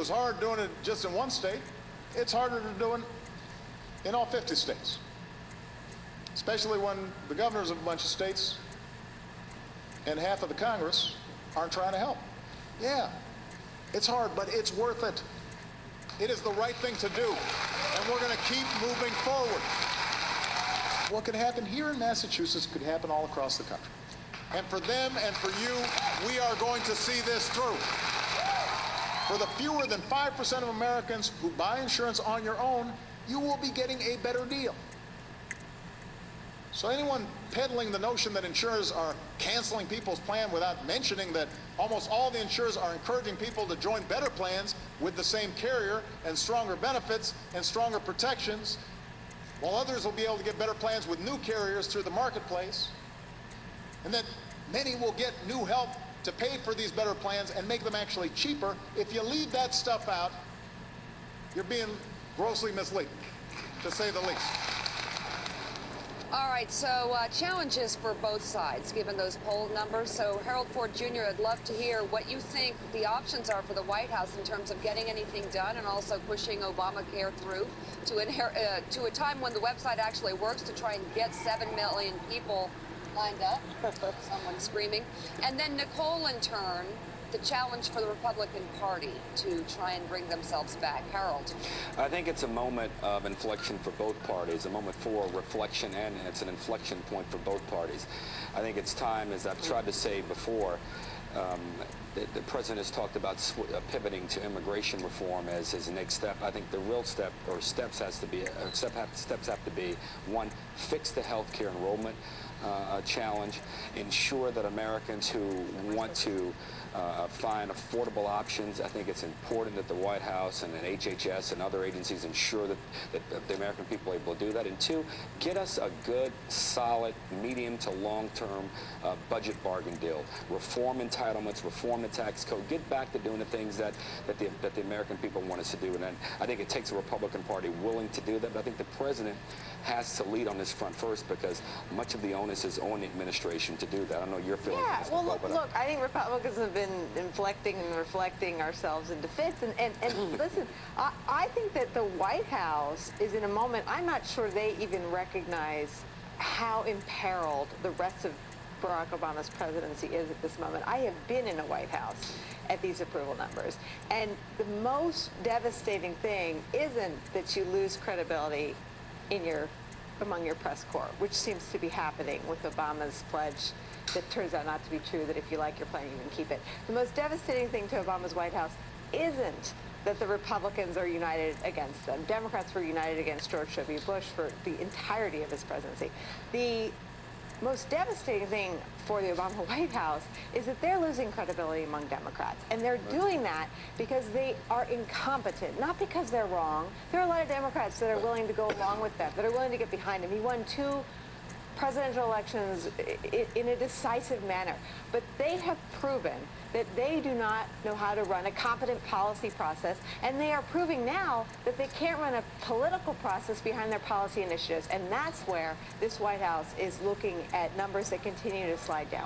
was hard doing it just in one state, it's harder to do it in all 50 states. Especially when the governors of a bunch of states and half of the Congress aren't trying to help. Yeah, it's hard, but it's worth it. It is the right thing to do, and we're going to keep moving forward. What could happen here in Massachusetts could happen all across the country. And for them and for you, we are going to see this through. For the fewer than 5% of Americans who buy insurance on your own, you will be getting a better deal. So anyone peddling the notion that insurers are canceling people's plan without mentioning that almost all the insurers are encouraging people to join better plans with the same carrier and stronger benefits and stronger protections, while others will be able to get better plans with new carriers through the marketplace, and that many will get new help to pay for these better plans and make them actually cheaper. If you leave that stuff out, you're being grossly misleading, to say the least. All right, so challenges for both sides, given those poll numbers. So Harold Ford Jr., I'd love to hear what you think the options are for the White House in terms of getting anything done and also pushing Obamacare through to a time when the website actually works to try and get 7 million people lined up. Someone screaming. And then Nicole, in turn, the challenge for the Republican Party to try and bring themselves back. Harold. I think it's a moment of inflection for both parties, a moment for reflection, and it's an inflection point for both parties. I think it's time, as I've tried to say before, the president has talked about pivoting to immigration reform as his next step. I think the real step, or steps have to be, one, fix the health care enrollment challenge, ensure that Americans who want to find affordable options. I think it's important that the White House and HHS and other agencies ensure that the American people are able to do that. And two, get us a good, solid, medium to long-term budget bargain deal. Reform entitlements, reform the tax code, get back to doing the things that the American people want us to do. And then I think it takes a Republican Party willing to do that. But I think the president has to lead on this front first, because much of the onus is on the administration to do that. I don't know your feelings. Yeah, well, look, I think Republicans have been inflecting and reflecting ourselves into fits. And listen, I think that the White House is in a moment, I'm not sure they even recognize how imperiled the rest of Barack Obama's presidency is at this moment. I have been in a White House at these approval numbers. And the most devastating thing isn't that you lose credibility among your press corps, which seems to be happening with Obama's pledge that turns out not to be true, that if you like your plan, you can keep it. The most devastating thing to Obama's White House isn't that the Republicans are united against them. Democrats were united against George W. Bush for the entirety of his presidency. The most devastating thing for the Obama White House is that they're losing credibility among Democrats. And they're doing that because they are incompetent, not because they're wrong. There are a lot of Democrats that are willing to go along with them, that are willing to get behind him. He won 2 presidential elections in a decisive manner. But they have proven that they do not know how to run a competent policy process, and they are proving now that they can't run a political process behind their policy initiatives. And that's where this White House is looking at numbers that continue to slide down.